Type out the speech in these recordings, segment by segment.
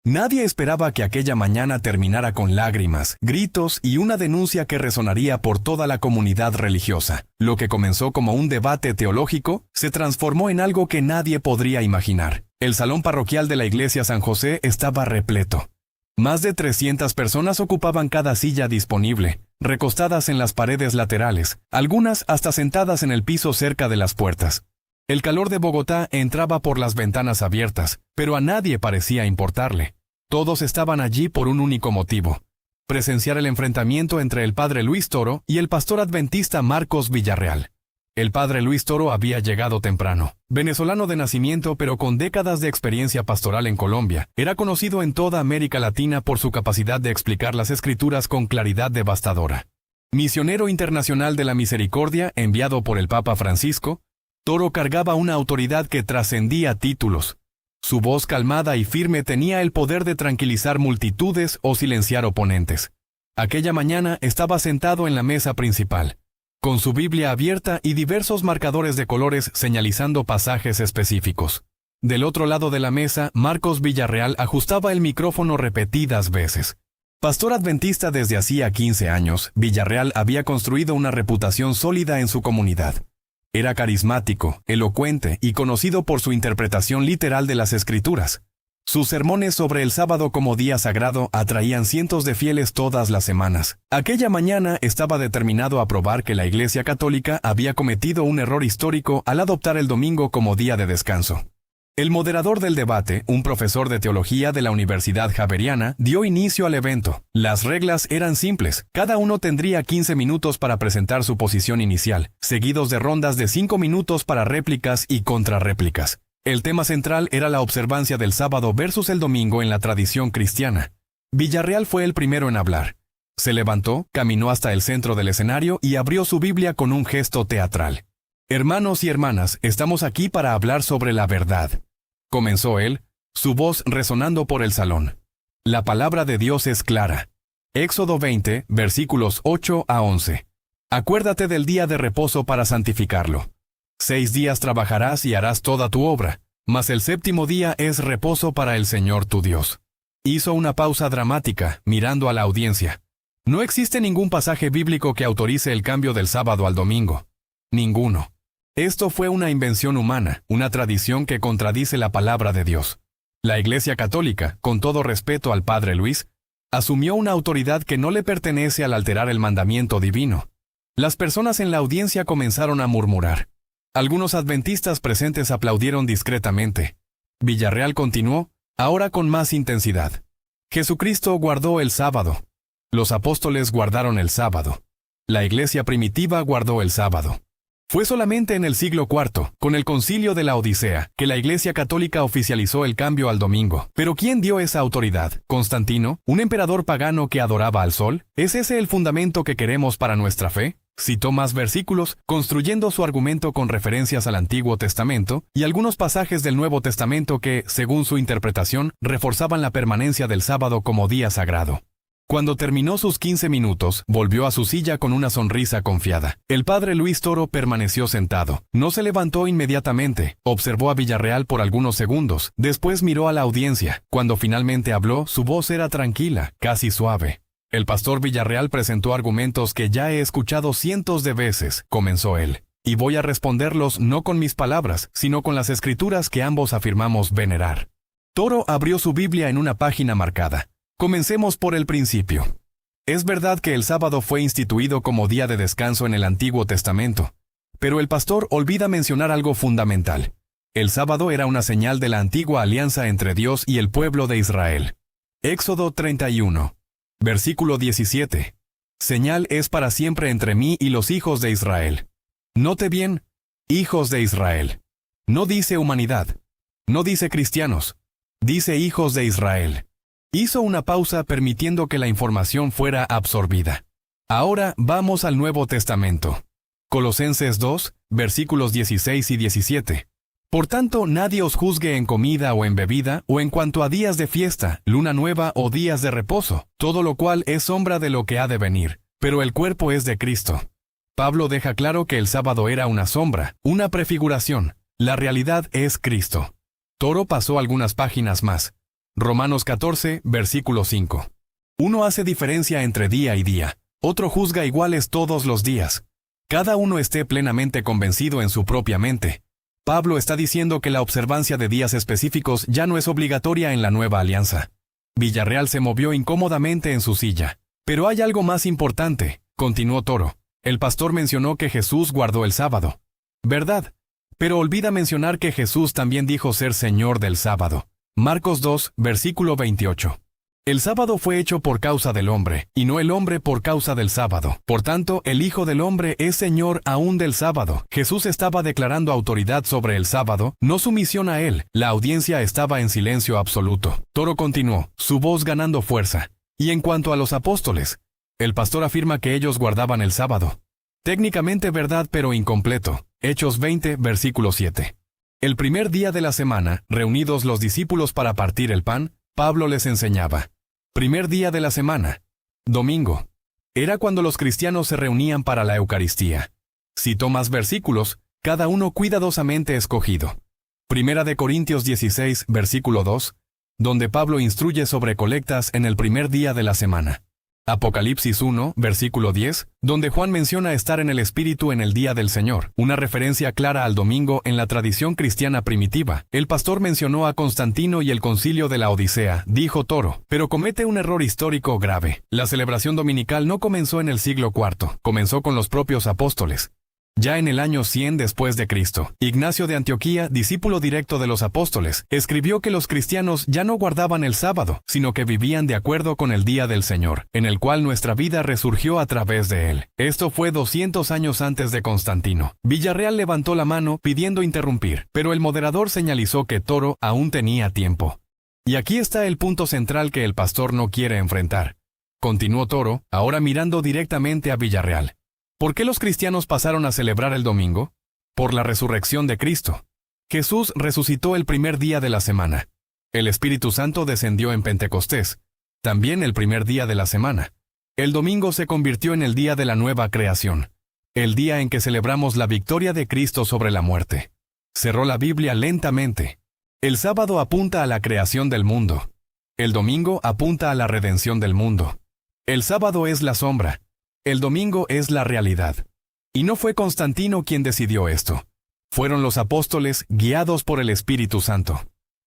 Nadie esperaba que aquella mañana terminara con lágrimas, gritos y una denuncia que resonaría por toda la comunidad religiosa. Lo que comenzó como un debate teológico se transformó en algo que nadie podría imaginar. El salón parroquial de la iglesia San José estaba repleto. Más de 300 personas ocupaban cada silla disponible, recostadas en las paredes laterales, algunas hasta sentadas en el piso cerca de las puertas. El calor de Bogotá entraba por las ventanas abiertas, pero a nadie parecía importarle. Todos estaban allí por un único motivo: presenciar el enfrentamiento entre el padre Luis Toro y el pastor adventista Marcos Villarreal. El padre Luis Toro había llegado temprano. Venezolano de nacimiento pero con décadas de experiencia pastoral en Colombia, era conocido en toda América Latina por su capacidad de explicar las Escrituras con claridad devastadora. Misionero internacional de la misericordia enviado por el Papa Francisco, Toro cargaba una autoridad que trascendía títulos. Su voz calmada y firme tenía el poder de tranquilizar multitudes o silenciar oponentes. Aquella mañana estaba sentado en la mesa principal, con su Biblia abierta y diversos marcadores de colores señalizando pasajes específicos. Del otro lado de la mesa, Marcos Villarreal ajustaba el micrófono repetidas veces. Pastor adventista desde hacía 15 años, Villarreal había construido una reputación sólida en su comunidad. Era carismático, elocuente y conocido por su interpretación literal de las Escrituras. Sus sermones sobre el sábado como día sagrado atraían cientos de fieles todas las semanas. Aquella mañana estaba determinado a probar que la Iglesia Católica había cometido un error histórico al adoptar el domingo como día de descanso. El moderador del debate, un profesor de teología de la Universidad Javeriana, dio inicio al evento. Las reglas eran simples. Cada uno tendría 15 minutos para presentar su posición inicial, seguidos de rondas de 5 minutos para réplicas y contrarréplicas. El tema central era la observancia del sábado versus el domingo en la tradición cristiana. Villarreal fue el primero en hablar. Se levantó, caminó hasta el centro del escenario y abrió su Biblia con un gesto teatral. Hermanos y hermanas, estamos aquí para hablar sobre la verdad. Comenzó él, su voz resonando por el salón. La palabra de Dios es clara. Éxodo 20, versículos 8 a 11. Acuérdate del día de reposo para santificarlo. 6 días trabajarás y harás toda tu obra, mas el séptimo día es reposo para el Señor tu Dios. Hizo una pausa dramática, mirando a la audiencia. No existe ningún pasaje bíblico que autorice el cambio del sábado al domingo. Ninguno. Esto fue una invención humana, una tradición que contradice la palabra de Dios. La Iglesia Católica, con todo respeto al Padre Luis, asumió una autoridad que no le pertenece al alterar el mandamiento divino. Las personas en la audiencia comenzaron a murmurar. Algunos adventistas presentes aplaudieron discretamente. Villarreal continuó, ahora con más intensidad. Jesucristo guardó el sábado. Los apóstoles guardaron el sábado. La Iglesia primitiva guardó el sábado. Fue solamente en el siglo IV, con el Concilio de la Odisea, que la Iglesia Católica oficializó el cambio al domingo. ¿Pero quién dio esa autoridad? ¿Constantino? ¿Un emperador pagano que adoraba al sol? ¿Es ese el fundamento que queremos para nuestra fe? Citó más versículos, construyendo su argumento con referencias al Antiguo Testamento y algunos pasajes del Nuevo Testamento que, según su interpretación, reforzaban la permanencia del sábado como día sagrado. Cuando terminó sus 15 minutos, volvió a su silla con una sonrisa confiada. El padre Luis Toro permaneció sentado. No se levantó inmediatamente. Observó a Villarreal por algunos segundos. Después miró a la audiencia. Cuando finalmente habló, su voz era tranquila, casi suave. El pastor Villarreal presentó argumentos que ya he escuchado cientos de veces, comenzó él. Y voy a responderlos no con mis palabras, sino con las Escrituras que ambos afirmamos venerar. Toro abrió su Biblia en una página marcada. Comencemos por el principio. Es verdad que el sábado fue instituido como día de descanso en el Antiguo Testamento, pero el pastor olvida mencionar algo fundamental. El sábado era una señal de la antigua alianza entre Dios y el pueblo de Israel. Éxodo 31, versículo 17. Señal es para siempre entre mí y los hijos de Israel. Note bien, hijos de Israel. No dice humanidad. No dice cristianos. Dice hijos de Israel. Hizo una pausa permitiendo que la información fuera absorbida. Ahora vamos al Nuevo Testamento. Colosenses 2, versículos 16 y 17. Por tanto, nadie os juzgue en comida o en bebida, o en cuanto a días de fiesta, luna nueva o días de reposo, todo lo cual es sombra de lo que ha de venir, pero el cuerpo es de Cristo. Pablo deja claro que el sábado era una sombra, una prefiguración. La realidad es Cristo. Toro pasó algunas páginas más. Romanos 14, versículo 5. Uno hace diferencia entre día y día, otro juzga iguales todos los días. Cada uno esté plenamente convencido en su propia mente. Pablo está diciendo que la observancia de días específicos ya no es obligatoria en la nueva alianza. Villarreal se movió incómodamente en su silla. Pero hay algo más importante, continuó Toro. El pastor mencionó que Jesús guardó el sábado. ¿Verdad? Pero olvida mencionar que Jesús también dijo ser Señor del sábado. Marcos 2, versículo 28. El sábado fue hecho por causa del hombre, y no el hombre por causa del sábado. Por tanto, el Hijo del Hombre es Señor aún del sábado. Jesús estaba declarando autoridad sobre el sábado, no sumisión a él. La audiencia estaba en silencio absoluto. Toro continuó, su voz ganando fuerza. Y en cuanto a los apóstoles, el pastor afirma que ellos guardaban el sábado. Técnicamente verdad pero incompleto. Hechos 20, versículo 7. El primer día de la semana, reunidos los discípulos para partir el pan, Pablo les enseñaba. Primer día de la semana. Domingo. Era cuando los cristianos se reunían para la Eucaristía. Citó más versículos, cada uno cuidadosamente escogido. Primera de Corintios 16, versículo 2, donde Pablo instruye sobre colectas en el primer día de la semana. Apocalipsis 1, versículo 10, donde Juan menciona estar en el Espíritu en el día del Señor, una referencia clara al domingo en la tradición cristiana primitiva. El pastor mencionó a Constantino y el concilio de la Odisea, dijo Toro, pero comete un error histórico grave. La celebración dominical no comenzó en el siglo IV, comenzó con los propios apóstoles. Ya en el año 100 después de Cristo, Ignacio de Antioquía, discípulo directo de los apóstoles, escribió que los cristianos ya no guardaban el sábado, sino que vivían de acuerdo con el día del Señor, en el cual nuestra vida resurgió a través de él. Esto fue 200 años antes de Constantino. Villarreal levantó la mano pidiendo interrumpir, pero el moderador señalizó que Toro aún tenía tiempo. Y aquí está el punto central que el pastor no quiere enfrentar. Continuó Toro, ahora mirando directamente a Villarreal. ¿Por qué los cristianos pasaron a celebrar el domingo? Por la resurrección de Cristo. Jesús resucitó el primer día de la semana. El Espíritu Santo descendió en Pentecostés, también el primer día de la semana. El domingo se convirtió en el día de la nueva creación, el día en que celebramos la victoria de Cristo sobre la muerte. Cerró la Biblia lentamente. El sábado apunta a la creación del mundo. El domingo apunta a la redención del mundo. El sábado es la sombra. El domingo es la realidad. Y no fue Constantino quien decidió esto. Fueron los apóstoles guiados por el Espíritu Santo.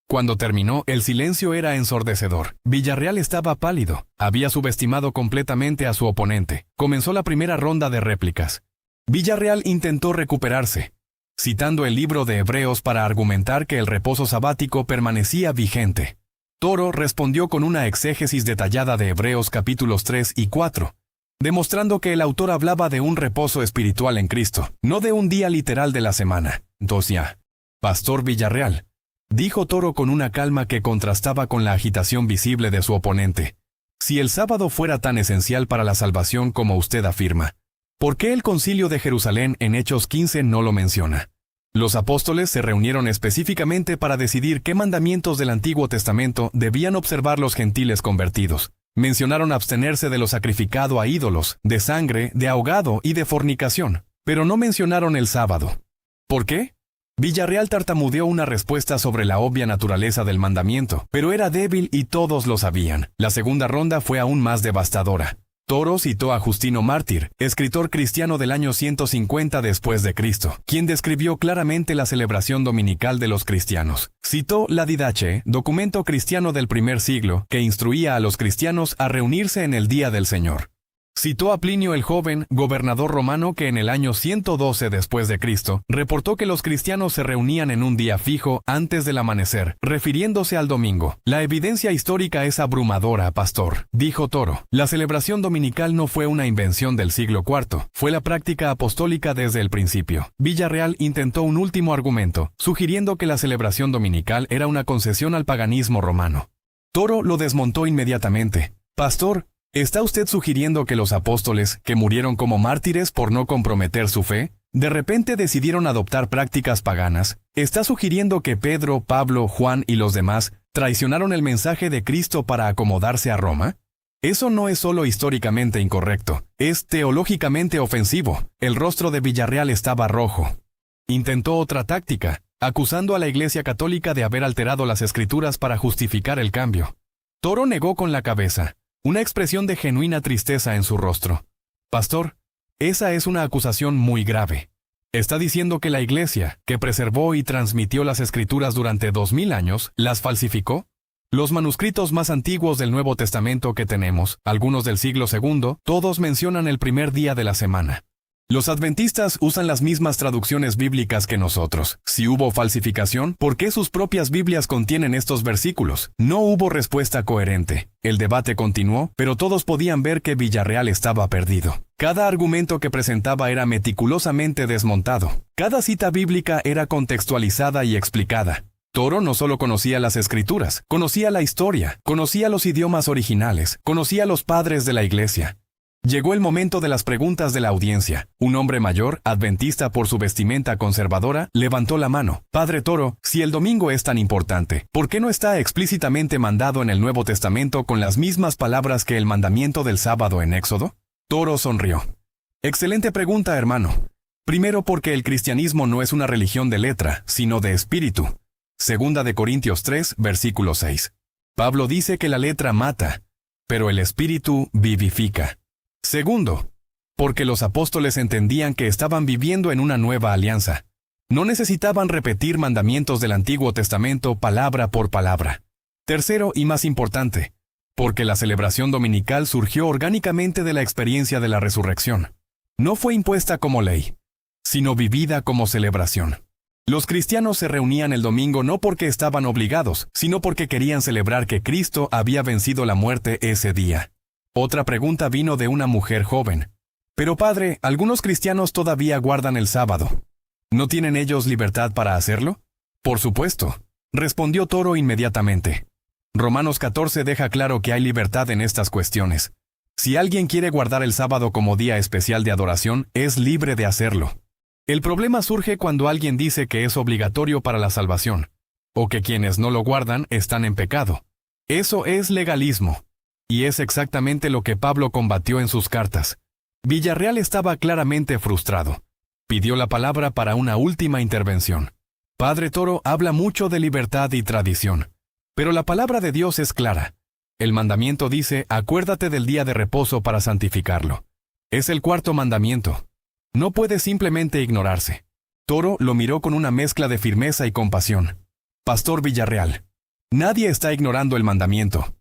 Cuando terminó, el silencio era ensordecedor. Villarreal estaba pálido. Había subestimado completamente a su oponente. Comenzó la primera ronda de réplicas. Villarreal intentó recuperarse, citando el libro de Hebreos para argumentar que el reposo sabático permanecía vigente. Toro respondió con una exégesis detallada de Hebreos capítulos 3 y 4. Demostrando que el autor hablaba de un reposo espiritual en Cristo, no de un día literal de la semana. Dosia. Pastor Villarreal, dijo Toro con una calma que contrastaba con la agitación visible de su oponente. Si el sábado fuera tan esencial para la salvación como usted afirma, ¿por qué el concilio de Jerusalén en Hechos 15 no lo menciona? Los apóstoles se reunieron específicamente para decidir qué mandamientos del Antiguo Testamento debían observar los gentiles convertidos. Mencionaron abstenerse de lo sacrificado a ídolos, de sangre, de ahogado y de fornicación, pero no mencionaron el sábado. ¿Por qué? Villarreal tartamudeó una respuesta sobre la obvia naturaleza del mandamiento, pero era débil y todos lo sabían. La segunda ronda fue aún más devastadora. Toro citó a Justino Mártir, escritor cristiano del año 150 después de Cristo, quien describió claramente la celebración dominical de los cristianos. Citó la Didache, documento cristiano del primer siglo, que instruía a los cristianos a reunirse en el día del Señor. Citó a Plinio el Joven, gobernador romano que en el año 112 después de Cristo, reportó que los cristianos se reunían en un día fijo antes del amanecer, refiriéndose al domingo. La evidencia histórica es abrumadora, pastor, dijo Toro. La celebración dominical no fue una invención del siglo IV, fue la práctica apostólica desde el principio. Villarreal intentó un último argumento, sugiriendo que la celebración dominical era una concesión al paganismo romano. Toro lo desmontó inmediatamente. Pastor, ¿está usted sugiriendo que los apóstoles, que murieron como mártires por no comprometer su fe, de repente decidieron adoptar prácticas paganas? ¿Está sugiriendo que Pedro, Pablo, Juan y los demás traicionaron el mensaje de Cristo para acomodarse a Roma? Eso no es solo históricamente incorrecto, es teológicamente ofensivo. El rostro de Villarreal estaba rojo. Intentó otra táctica. acusando a la Iglesia Católica de haber alterado las Escrituras para justificar el cambio. Toro negó con la cabeza, una expresión de genuina tristeza en su rostro. Pastor, esa es una acusación muy grave. ¿Está diciendo que la Iglesia, que preservó y transmitió las Escrituras durante 2000 años, las falsificó? Los manuscritos más antiguos del Nuevo Testamento que tenemos, algunos del siglo II, todos mencionan el primer día de la semana. Los adventistas usan las mismas traducciones bíblicas que nosotros. Si hubo falsificación, ¿por qué sus propias Biblias contienen estos versículos? No hubo respuesta coherente. El debate continuó, pero todos podían ver que Villarreal estaba perdido. Cada argumento que presentaba era meticulosamente desmontado. Cada cita bíblica era contextualizada y explicada. Toro no solo conocía las Escrituras, conocía la historia, conocía los idiomas originales, conocía a los padres de la Iglesia. Llegó el momento de las preguntas de la audiencia. Un hombre mayor, adventista por su vestimenta conservadora, levantó la mano. Padre Toro, si el domingo es tan importante, ¿por qué no está explícitamente mandado en el Nuevo Testamento con las mismas palabras que el mandamiento del sábado en Éxodo? Toro sonrió. Excelente pregunta, hermano. Primero porque el cristianismo no es una religión de letra, sino de espíritu. Segunda de Corintios 3, versículo 6. Pablo dice que la letra mata, pero el espíritu vivifica. Segundo, porque los apóstoles entendían que estaban viviendo en una nueva alianza. No necesitaban repetir mandamientos del Antiguo Testamento palabra por palabra. Tercero y más importante, porque la celebración dominical surgió orgánicamente de la experiencia de la resurrección. No fue impuesta como ley, sino vivida como celebración. Los cristianos se reunían el domingo no porque estaban obligados, sino porque querían celebrar que Cristo había vencido la muerte ese día. Otra pregunta vino de una mujer joven. Pero padre, algunos cristianos todavía guardan el sábado. ¿No tienen ellos libertad para hacerlo? Por supuesto, respondió Toro inmediatamente. Romanos 14 deja claro que hay libertad en estas cuestiones. Si alguien quiere guardar el sábado como día especial de adoración, es libre de hacerlo. El problema surge cuando alguien dice que es obligatorio para la salvación, o que quienes no lo guardan están en pecado. Eso es legalismo. Y es exactamente lo que Pablo combatió en sus cartas. Villarreal estaba claramente frustrado. Pidió la palabra para una última intervención. Padre Toro habla mucho de libertad y tradición. Pero la palabra de Dios es clara. El mandamiento dice, acuérdate del día de reposo para santificarlo. Es el cuarto mandamiento. No puede simplemente ignorarse. Toro lo miró con una mezcla de firmeza y compasión. Pastor Villarreal, nadie está ignorando el mandamiento.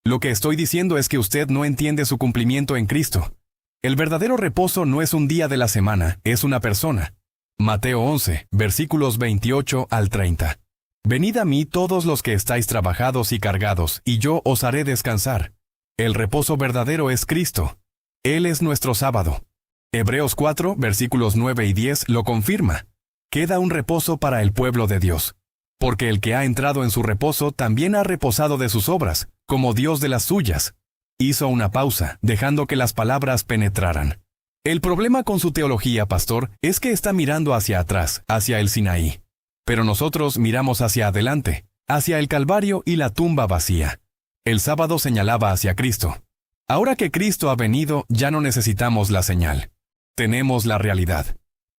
Lo que estoy diciendo es que usted no entiende su cumplimiento en Cristo. El verdadero reposo no es un día de la semana, es una persona. Mateo 11, versículos 28 al 30. Venid a mí todos los que estáis trabajados y cargados, y yo os haré descansar. El reposo verdadero es Cristo. Él es nuestro sábado. Hebreos 4, versículos 9 y 10 lo confirma. Queda un reposo para el pueblo de Dios. Porque el que ha entrado en su reposo también ha reposado de sus obras, como Dios de las suyas. Hizo una pausa, dejando que las palabras penetraran. El problema con su teología, pastor, es que está mirando hacia atrás, hacia el Sinaí. Pero nosotros miramos hacia adelante, hacia el Calvario y la tumba vacía. El sábado señalaba hacia Cristo. Ahora que Cristo ha venido, ya no necesitamos la señal. Tenemos la realidad.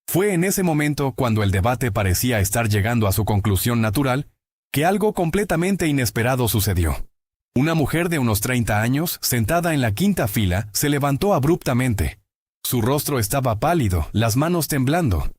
Fue en ese momento, cuando el debate parecía estar llegando a su conclusión natural, que algo completamente inesperado sucedió. Una mujer de unos 30 años, sentada en la quinta fila, se levantó abruptamente. Su rostro estaba pálido, las manos temblando.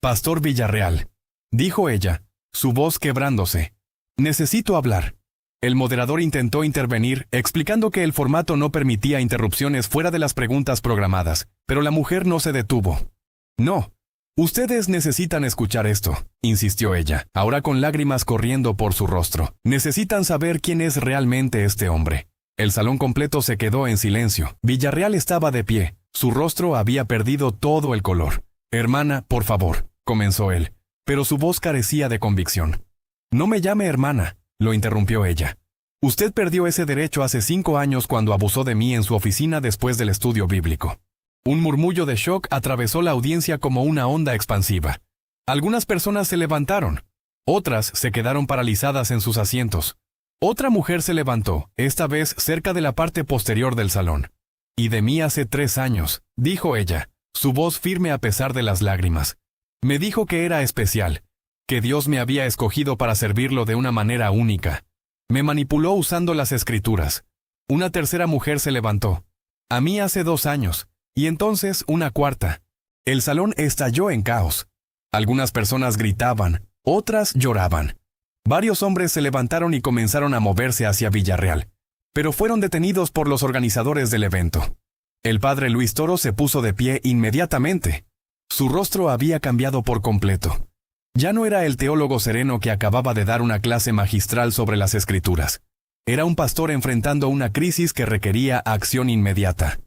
Pastor Villarreal, dijo ella, su voz quebrándose. Necesito hablar. El moderador intentó intervenir, explicando que el formato no permitía interrupciones fuera de las preguntas programadas, pero la mujer no se detuvo. No. Ustedes necesitan escuchar esto, insistió ella, ahora con lágrimas corriendo por su rostro. Necesitan saber quién es realmente este hombre. El salón completo se quedó en silencio. Villarreal estaba de pie. Su rostro había perdido todo el color. Hermana, por favor, comenzó él, pero su voz carecía de convicción. No me llame hermana, lo interrumpió ella. Usted perdió ese derecho hace 5 años cuando abusó de mí en su oficina después del estudio bíblico. Un murmullo de shock atravesó la audiencia como una onda expansiva. Algunas personas se levantaron. Otras se quedaron paralizadas en sus asientos. Otra mujer se levantó, esta vez cerca de la parte posterior del salón. Y de mí hace 3 años, dijo ella, su voz firme a pesar de las lágrimas. Me dijo que era especial, que Dios me había escogido para servirlo de una manera única. Me manipuló usando las escrituras. Una tercera mujer se levantó. A mí hace 2 años, y entonces una cuarta. El salón estalló en caos. Algunas personas gritaban, otras lloraban. Varios hombres se levantaron y comenzaron a moverse hacia Villarreal, pero fueron detenidos por los organizadores del evento. El padre Luis Toro se puso de pie inmediatamente. Su rostro había cambiado por completo. Ya no era el teólogo sereno que acababa de dar una clase magistral sobre las Escrituras. Era un pastor enfrentando una crisis que requería acción inmediata.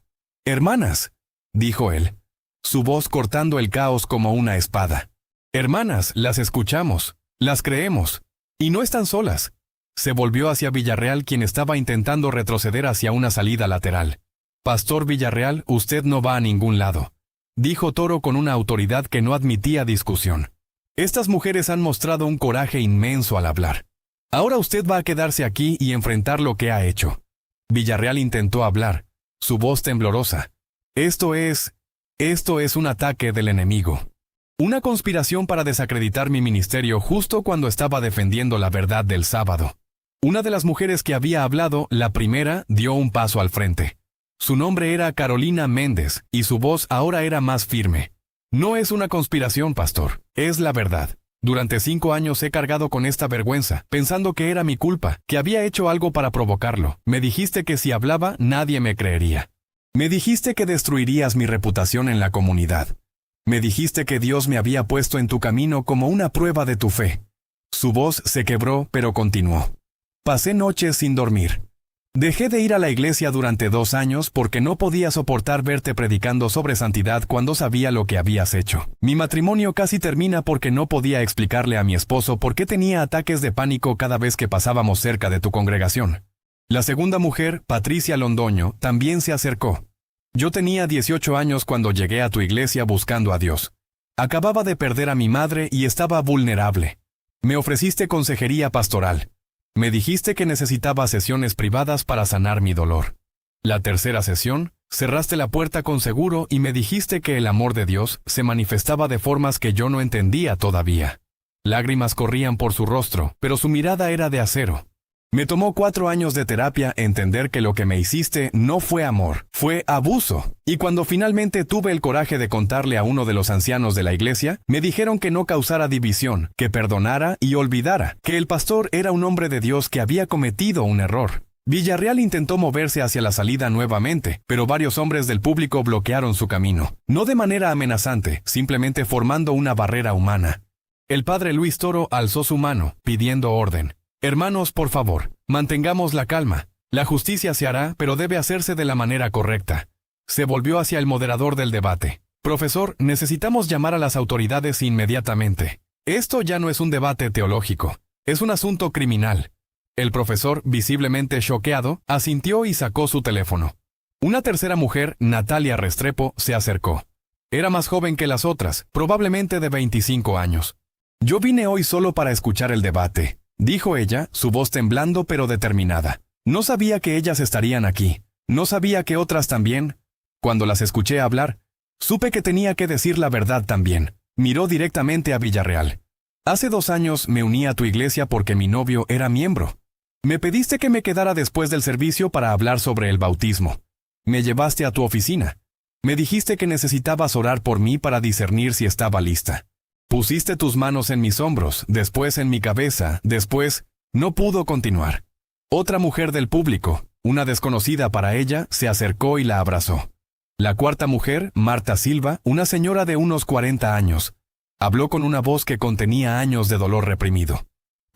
«Hermanas», dijo él, su voz cortando el caos como una espada. «Hermanas, las escuchamos, las creemos, y no están solas». Se volvió hacia Villarreal, quien estaba intentando retroceder hacia una salida lateral. «Pastor Villarreal, usted no va a ningún lado», dijo Toro con una autoridad que no admitía discusión. «Estas mujeres han mostrado un coraje inmenso al hablar. Ahora usted va a quedarse aquí y enfrentar lo que ha hecho». Villarreal intentó hablar, su voz temblorosa. Esto es un ataque del enemigo. Una conspiración para desacreditar mi ministerio justo cuando estaba defendiendo la verdad del sábado». Una de las mujeres que había hablado, la primera, dio un paso al frente. Su nombre era Carolina Méndez, y su voz ahora era más firme. «No es una conspiración, pastor, es la verdad. Durante 5 años he cargado con esta vergüenza, pensando que era mi culpa, que había hecho algo para provocarlo. Me dijiste que si hablaba, nadie me creería. Me dijiste que destruirías mi reputación en la comunidad. Me dijiste que Dios me había puesto en tu camino como una prueba de tu fe». Su voz se quebró, pero continuó. «Pasé noches sin dormir. Dejé de ir a la iglesia durante 2 años porque no podía soportar verte predicando sobre santidad cuando sabía lo que habías hecho. Mi matrimonio casi termina porque no podía explicarle a mi esposo por qué tenía ataques de pánico cada vez que pasábamos cerca de tu congregación». La segunda mujer, Patricia Londoño, también se acercó. «Yo tenía 18 años cuando llegué a tu iglesia buscando a Dios. Acababa de perder a mi madre y estaba vulnerable. Me ofreciste consejería pastoral. Me dijiste que necesitaba sesiones privadas para sanar mi dolor. La tercera sesión, cerraste la puerta con seguro y me dijiste que el amor de Dios se manifestaba de formas que yo no entendía todavía. Lágrimas corrían por su rostro, pero su mirada era de acero. Me tomó 4 años de terapia entender que lo que me hiciste no fue amor, fue abuso. Y cuando finalmente tuve el coraje de contarle a uno de los ancianos de la iglesia, me dijeron que no causara división, que perdonara y olvidara, que el pastor era un hombre de Dios que había cometido un error». Villarreal intentó moverse hacia la salida nuevamente, pero varios hombres del público bloquearon su camino, no de manera amenazante, simplemente formando una barrera humana. El padre Luis Toro alzó su mano, pidiendo orden. «Hermanos, por favor, mantengamos la calma. La justicia se hará, pero debe hacerse de la manera correcta». Se volvió hacia el moderador del debate. «Profesor, necesitamos llamar a las autoridades inmediatamente. Esto ya no es un debate teológico, es un asunto criminal». El profesor, visiblemente choqueado, asintió y sacó su teléfono. Una tercera mujer, Natalia Restrepo, se acercó. Era más joven que las otras, probablemente de 25 años. «Yo vine hoy solo para escuchar el debate», dijo ella, su voz temblando pero determinada. «No sabía que ellas estarían aquí. No sabía que otras también. Cuando las escuché hablar, supe que tenía que decir la verdad también». Miró directamente a Villarreal. «Hace 2 años me uní a tu iglesia porque mi novio era miembro. Me pediste que me quedara después del servicio para hablar sobre el bautismo. Me llevaste a tu oficina. Me dijiste que necesitabas orar por mí para discernir si estaba lista. Pusiste tus manos en mis hombros, después en mi cabeza, después... No pudo continuar». Otra mujer del público, una desconocida para ella, se acercó y la abrazó. La cuarta mujer, Marta Silva, una señora de unos 40 años, habló con una voz que contenía años de dolor reprimido.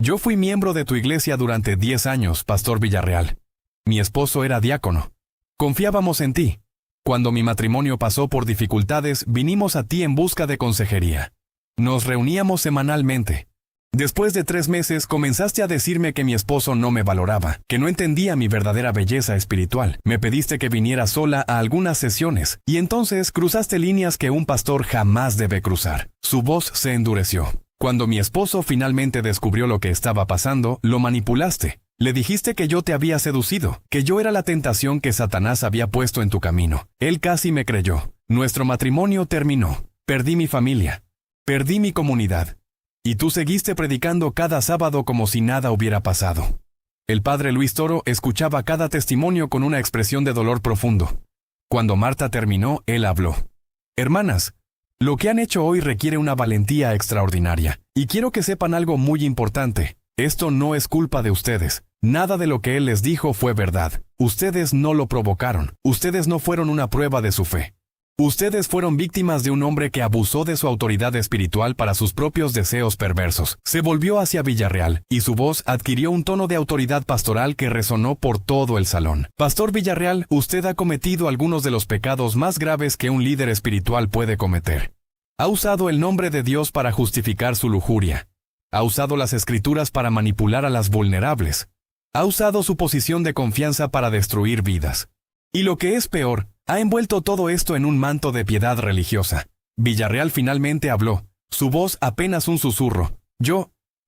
«Yo fui miembro de tu iglesia durante 10 años, Pastor Villarreal. Mi esposo era diácono. Confiábamos en ti. Cuando mi matrimonio pasó por dificultades, vinimos a ti en busca de consejería. Nos reuníamos semanalmente. Después de 3 meses comenzaste a decirme que mi esposo no me valoraba, que no entendía mi verdadera belleza espiritual. Me pediste que viniera sola a algunas sesiones, y entonces cruzaste líneas que un pastor jamás debe cruzar». Su voz se endureció. «Cuando mi esposo finalmente descubrió lo que estaba pasando, lo manipulaste. Le dijiste que yo te había seducido, que yo era la tentación que Satanás había puesto en tu camino. Él casi me creyó. Nuestro matrimonio terminó. Perdí mi familia. Perdí mi comunidad. Y tú seguiste predicando cada sábado como si nada hubiera pasado. El padre Luis Toro escuchaba cada testimonio con una expresión de dolor profundo. Cuando Marta terminó, él habló. Hermanas, lo que han hecho hoy requiere una valentía extraordinaria. Y quiero que sepan algo muy importante. Esto no es culpa de ustedes. Nada de lo que él les dijo fue verdad. Ustedes no lo provocaron. Ustedes no fueron una prueba de su fe. Ustedes fueron víctimas de un hombre que abusó de su autoridad espiritual para sus propios deseos perversos. Se volvió hacia Villarreal, y su voz adquirió un tono de autoridad pastoral que resonó por todo el salón. Pastor Villarreal, usted ha cometido algunos de los pecados más graves que un líder espiritual puede cometer. Ha usado el nombre de Dios para justificar su lujuria. Ha usado las Escrituras para manipular a las vulnerables. Ha usado su posición de confianza para destruir vidas. Y lo que es peor, ha envuelto todo esto en un manto de piedad religiosa. Villarreal finalmente habló, su voz apenas un susurro.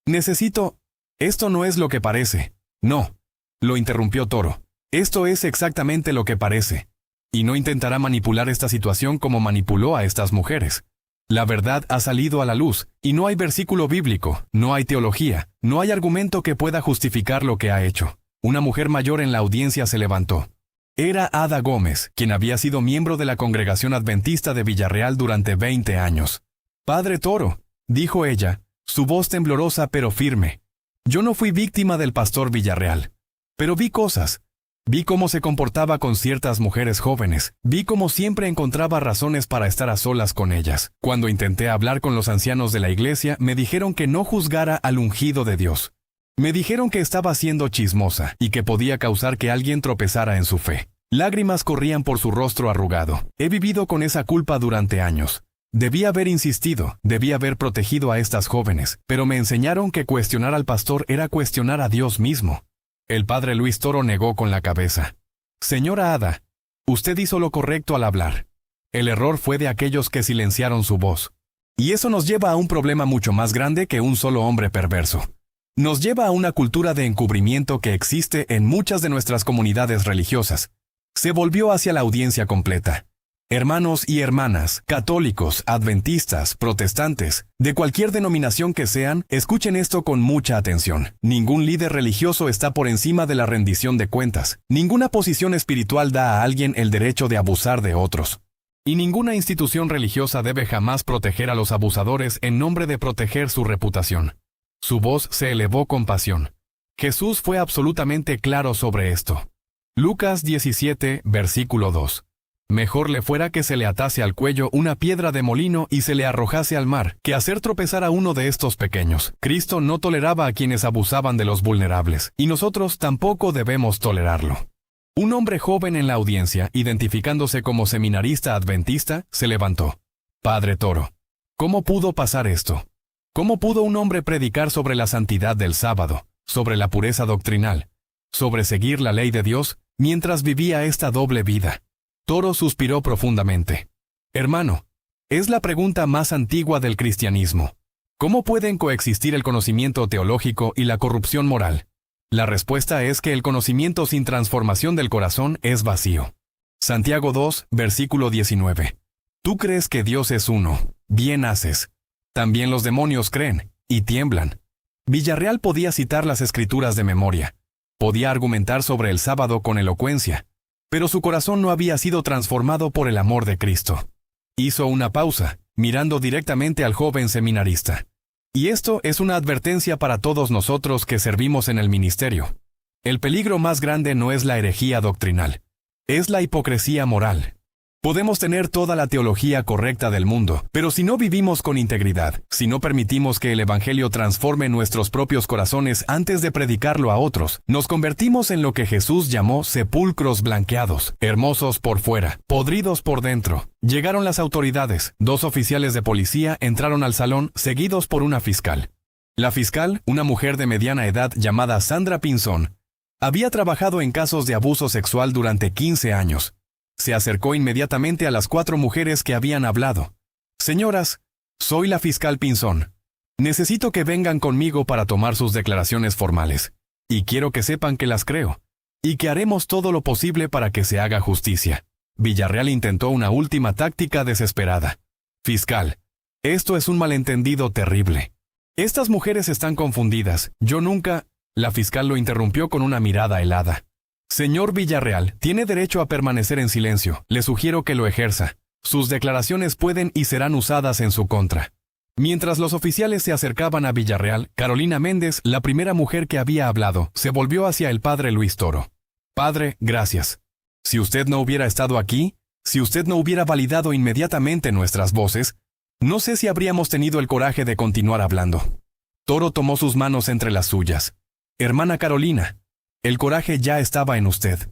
Necesito... Esto no es lo que parece. No. Lo interrumpió Toro. Esto es exactamente lo que parece. Y no intentará manipular esta situación como manipuló a estas mujeres. La verdad ha salido a la luz, y no hay versículo bíblico, no hay teología, no hay argumento que pueda justificar lo que ha hecho. Una mujer mayor en la audiencia se levantó. Era Ada Gómez, quien había sido miembro de la Congregación Adventista de Villarreal durante 20 años. Padre Toro, dijo ella, su voz temblorosa pero firme. Yo no fui víctima del pastor Villarreal. Pero vi cosas. Vi cómo se comportaba con ciertas mujeres jóvenes. Vi cómo siempre encontraba razones para estar a solas con ellas. Cuando intenté hablar con los ancianos de la iglesia, me dijeron que no juzgara al ungido de Dios. Me dijeron que estaba siendo chismosa y que podía causar que alguien tropezara en su fe. Lágrimas corrían por su rostro arrugado. He vivido con esa culpa durante años. Debí haber insistido, debí haber protegido a estas jóvenes, pero me enseñaron que cuestionar al pastor era cuestionar a Dios mismo. El padre Luis Toro negó con la cabeza. Señora Ada, usted hizo lo correcto al hablar. El error fue de aquellos que silenciaron su voz. Y eso nos lleva a un problema mucho más grande que un solo hombre perverso. Nos lleva a una cultura de encubrimiento que existe en muchas de nuestras comunidades religiosas. Se volvió hacia la audiencia completa. Hermanos y hermanas, católicos, adventistas, protestantes, de cualquier denominación que sean, escuchen esto con mucha atención. Ningún líder religioso está por encima de la rendición de cuentas. Ninguna posición espiritual da a alguien el derecho de abusar de otros. Y ninguna institución religiosa debe jamás proteger a los abusadores en nombre de proteger su reputación. Su voz se elevó con pasión. Jesús fue absolutamente claro sobre esto. Lucas 17, versículo 2. Mejor le fuera que se le atase al cuello una piedra de molino y se le arrojase al mar, que hacer tropezar a uno de estos pequeños. Cristo no toleraba a quienes abusaban de los vulnerables, y nosotros tampoco debemos tolerarlo. Un hombre joven en la audiencia, identificándose como seminarista adventista, se levantó. Padre Toro, ¿cómo pudo pasar esto? ¿Cómo pudo un hombre predicar sobre la santidad del sábado, sobre la pureza doctrinal, sobre seguir la ley de Dios, mientras vivía esta doble vida? Toro suspiró profundamente. Hermano, es la pregunta más antigua del cristianismo. ¿Cómo pueden coexistir el conocimiento teológico y la corrupción moral? La respuesta es que el conocimiento sin transformación del corazón es vacío. Santiago 2, versículo 19. Tú crees que Dios es uno, bien haces. También los demonios creen, y tiemblan. Villarreal podía citar las Escrituras de memoria. Podía argumentar sobre el sábado con elocuencia. Pero su corazón no había sido transformado por el amor de Cristo. Hizo una pausa, mirando directamente al joven seminarista. Y esto es una advertencia para todos nosotros que servimos en el ministerio. El peligro más grande no es la herejía doctrinal. Es la hipocresía moral. Podemos tener toda la teología correcta del mundo, pero si no vivimos con integridad, si no permitimos que el Evangelio transforme nuestros propios corazones antes de predicarlo a otros, nos convertimos en lo que Jesús llamó sepulcros blanqueados, hermosos por fuera, podridos por dentro. Llegaron las autoridades. 2 oficiales de policía entraron al salón, seguidos por una fiscal. La fiscal, una mujer de mediana edad llamada Sandra Pinzón, había trabajado en casos de abuso sexual durante 15 años. Se acercó inmediatamente a las 4 mujeres que habían hablado. Señoras, soy la fiscal Pinzón. Necesito que vengan conmigo para tomar sus declaraciones formales. Y quiero que sepan que las creo. Y que haremos todo lo posible para que se haga justicia. Villarreal intentó una última táctica desesperada. Fiscal, esto es un malentendido terrible. Estas mujeres están confundidas. Yo nunca... La fiscal lo interrumpió con una mirada helada. Señor Villarreal, tiene derecho a permanecer en silencio. Le sugiero que lo ejerza. Sus declaraciones pueden y serán usadas en su contra. Mientras los oficiales se acercaban a Villarreal, Carolina Méndez, la primera mujer que había hablado, se volvió hacia el padre Luis Toro. Padre, gracias. Si usted no hubiera estado aquí, si usted no hubiera validado inmediatamente nuestras voces, no sé si habríamos tenido el coraje de continuar hablando. Toro tomó sus manos entre las suyas. Hermana Carolina, el coraje ya estaba en usted.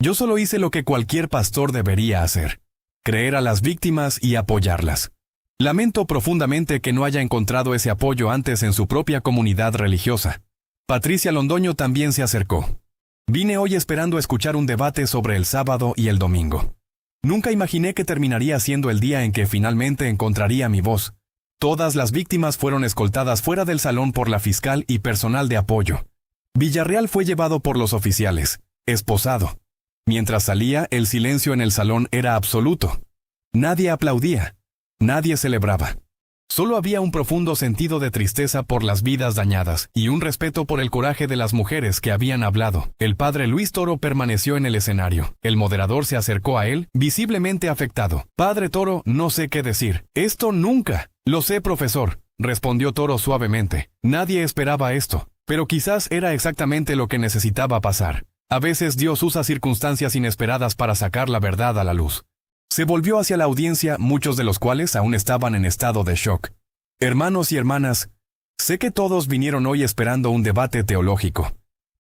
Yo solo hice lo que cualquier pastor debería hacer: creer a las víctimas y apoyarlas. Lamento profundamente que no haya encontrado ese apoyo antes en su propia comunidad religiosa. Patricia Londoño también se acercó. Vine hoy esperando escuchar un debate sobre el sábado y el domingo. Nunca imaginé que terminaría siendo el día en que finalmente encontraría mi voz. Todas las víctimas fueron escoltadas fuera del salón por la fiscal y personal de apoyo. Villarreal fue llevado por los oficiales, esposado. Mientras salía, el silencio en el salón era absoluto. Nadie aplaudía. Nadie celebraba. Solo había un profundo sentido de tristeza por las vidas dañadas y un respeto por el coraje de las mujeres que habían hablado. El padre Luis Toro permaneció en el escenario. El moderador se acercó a él, visiblemente afectado. Padre Toro, no sé qué decir. Esto nunca. Lo sé, profesor, respondió Toro suavemente. Nadie esperaba esto. Pero quizás era exactamente lo que necesitaba pasar. A veces Dios usa circunstancias inesperadas para sacar la verdad a la luz. Se volvió hacia la audiencia, muchos de los cuales aún estaban en estado de shock. Hermanos y hermanas, sé que todos vinieron hoy esperando un debate teológico.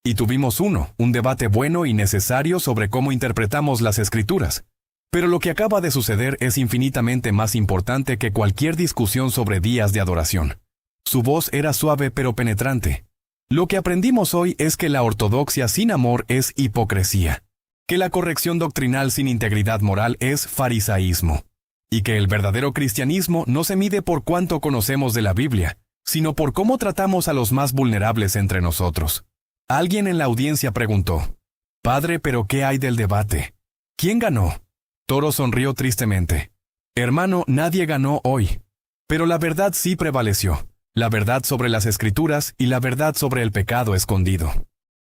Y tuvimos un debate bueno y necesario sobre cómo interpretamos las Escrituras. Pero lo que acaba de suceder es infinitamente más importante que cualquier discusión sobre días de adoración. Su voz era suave pero penetrante. Lo que aprendimos hoy es que la ortodoxia sin amor es hipocresía, que la corrección doctrinal sin integridad moral es farisaísmo, y que el verdadero cristianismo no se mide por cuánto conocemos de la Biblia, sino por cómo tratamos a los más vulnerables entre nosotros. Alguien en la audiencia preguntó: Padre, ¿pero qué hay del debate? ¿Quién ganó? Toro sonrió tristemente. Hermano, nadie ganó hoy. Pero la verdad sí prevaleció. La verdad sobre las Escrituras y la verdad sobre el pecado escondido.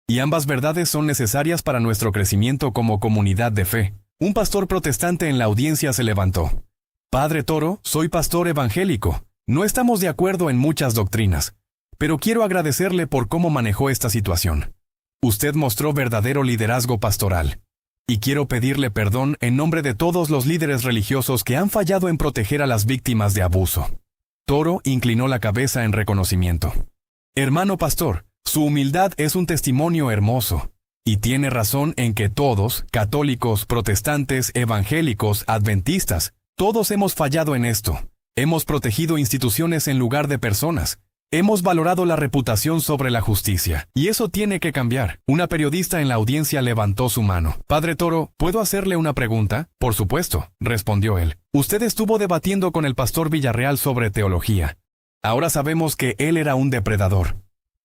Y ambas verdades son necesarias para nuestro crecimiento como comunidad de fe. Un pastor protestante en la audiencia se levantó. Padre Toro, soy pastor evangélico. No estamos de acuerdo en muchas doctrinas, pero quiero agradecerle por cómo manejó esta situación. Usted mostró verdadero liderazgo pastoral. Y quiero pedirle perdón en nombre de todos los líderes religiosos que han fallado en proteger a las víctimas de abuso. Toro inclinó la cabeza en reconocimiento. Hermano pastor, su humildad es un testimonio hermoso. Y tiene razón en que todos, católicos, protestantes, evangélicos, adventistas, todos hemos fallado en esto. Hemos protegido instituciones en lugar de personas. Hemos valorado la reputación sobre la justicia. Y eso tiene que cambiar. Una periodista en la audiencia levantó su mano. Padre Toro, ¿puedo hacerle una pregunta? Por supuesto, respondió él. Usted estuvo debatiendo con el pastor Villarreal sobre teología. Ahora sabemos que él era un depredador.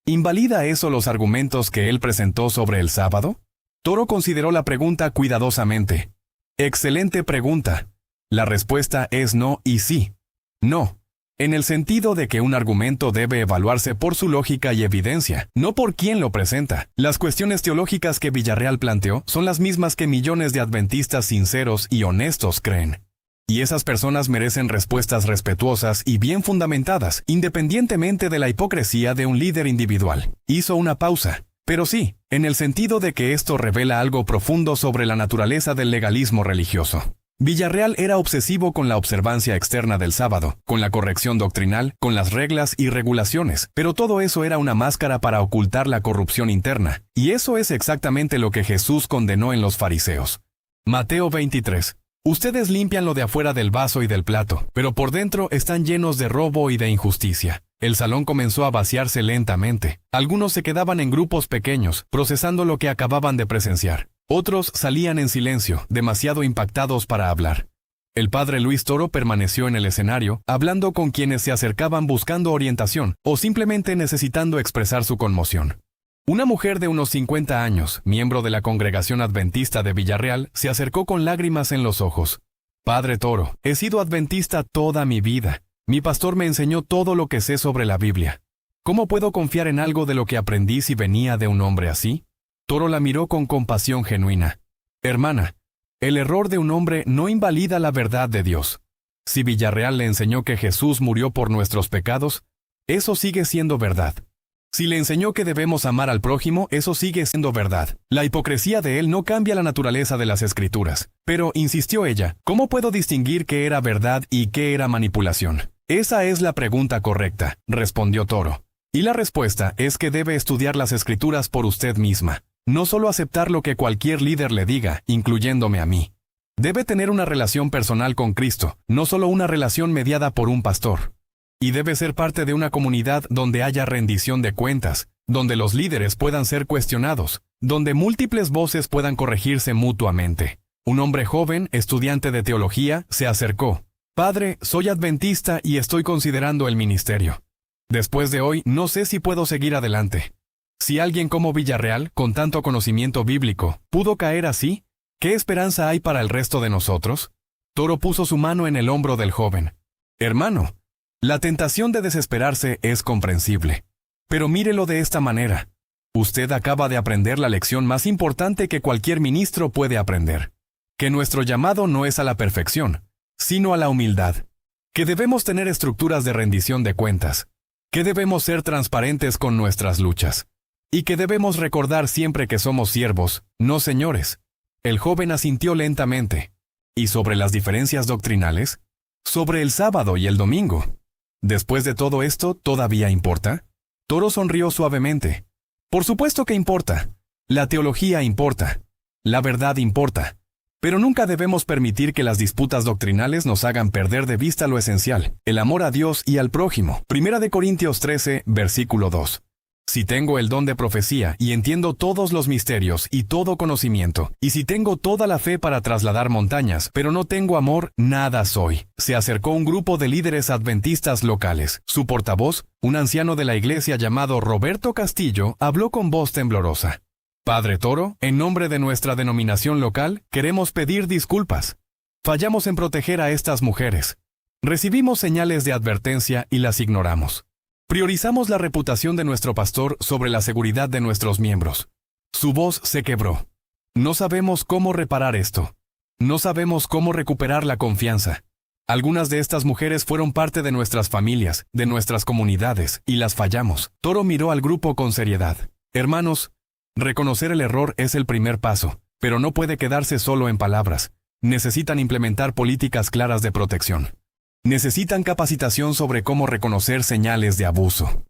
¿Invalida eso los argumentos que él presentó sobre el sábado? Toro consideró la pregunta cuidadosamente. Excelente pregunta. La respuesta es no y sí. No. En el sentido de que un argumento debe evaluarse por su lógica y evidencia, no por quién lo presenta. Las cuestiones teológicas que Villarreal planteó son las mismas que millones de adventistas sinceros y honestos creen. Y esas personas merecen respuestas respetuosas y bien fundamentadas, independientemente de la hipocresía de un líder individual. Hizo una pausa. Pero sí, en el sentido de que esto revela algo profundo sobre la naturaleza del legalismo religioso. Villarreal era obsesivo con la observancia externa del sábado, con la corrección doctrinal, con las reglas y regulaciones, pero todo eso era una máscara para ocultar la corrupción interna, y eso es exactamente lo que Jesús condenó en los fariseos. Mateo 23. Ustedes limpian lo de afuera del vaso y del plato, pero por dentro están llenos de robo y de injusticia. El salón comenzó a vaciarse lentamente. Algunos se quedaban en grupos pequeños, procesando lo que acababan de presenciar. Otros salían en silencio, demasiado impactados para hablar. El padre Luis Toro permaneció en el escenario, hablando con quienes se acercaban buscando orientación o simplemente necesitando expresar su conmoción. Una mujer de unos 50 años, miembro de la congregación adventista de Villarreal, se acercó con lágrimas en los ojos. Padre Toro, he sido adventista toda mi vida. Mi pastor me enseñó todo lo que sé sobre la Biblia. ¿Cómo puedo confiar en algo de lo que aprendí si venía de un hombre así? Toro la miró con compasión genuina. Hermana, el error de un hombre no invalida la verdad de Dios. Si Villarreal le enseñó que Jesús murió por nuestros pecados, eso sigue siendo verdad. Si le enseñó que debemos amar al prójimo, eso sigue siendo verdad. La hipocresía de él no cambia la naturaleza de las Escrituras. Pero, insistió ella, ¿cómo puedo distinguir qué era verdad y qué era manipulación? Esa es la pregunta correcta, respondió Toro. Y la respuesta es que debe estudiar las Escrituras por usted misma. No solo aceptar lo que cualquier líder le diga, incluyéndome a mí. Debe tener una relación personal con Cristo, no solo una relación mediada por un pastor. Y debe ser parte de una comunidad donde haya rendición de cuentas, donde los líderes puedan ser cuestionados, donde múltiples voces puedan corregirse mutuamente. Un hombre joven, estudiante de teología, se acercó. Padre, soy adventista y estoy considerando el ministerio. Después de hoy, no sé si puedo seguir adelante. Si alguien como Villarreal, con tanto conocimiento bíblico, pudo caer así, ¿qué esperanza hay para el resto de nosotros? Toro puso su mano en el hombro del joven. Hermano, la tentación de desesperarse es comprensible. Pero mírelo de esta manera. Usted acaba de aprender la lección más importante que cualquier ministro puede aprender. Que nuestro llamado no es a la perfección, sino a la humildad. Que debemos tener estructuras de rendición de cuentas. Que debemos ser transparentes con nuestras luchas. Y que debemos recordar siempre que somos siervos, no señores. El joven asintió lentamente. ¿Y sobre las diferencias doctrinales? Sobre el sábado y el domingo. Después de todo esto, ¿todavía importa? Toro sonrió suavemente. Por supuesto que importa. La teología importa. La verdad importa. Pero nunca debemos permitir que las disputas doctrinales nos hagan perder de vista lo esencial, el amor a Dios y al prójimo. 1 Corintios 13, versículo 2. Si tengo el don de profecía y entiendo todos los misterios y todo conocimiento, y si tengo toda la fe para trasladar montañas, pero no tengo amor, nada soy. Se acercó un grupo de líderes adventistas locales. Su portavoz, un anciano de la iglesia llamado Roberto Castillo, habló con voz temblorosa. Padre Toro, en nombre de nuestra denominación local, queremos pedir disculpas. Fallamos en proteger a estas mujeres. Recibimos señales de advertencia y las ignoramos. Priorizamos la reputación de nuestro pastor sobre la seguridad de nuestros miembros. Su voz se quebró. No sabemos cómo reparar esto. No sabemos cómo recuperar la confianza. Algunas de estas mujeres fueron parte de nuestras familias, de nuestras comunidades, y las fallamos. Toro miró al grupo con seriedad. Hermanos, reconocer el error es el primer paso, pero no puede quedarse solo en palabras. Necesitan implementar políticas claras de protección. Necesitan capacitación sobre cómo reconocer señales de abuso.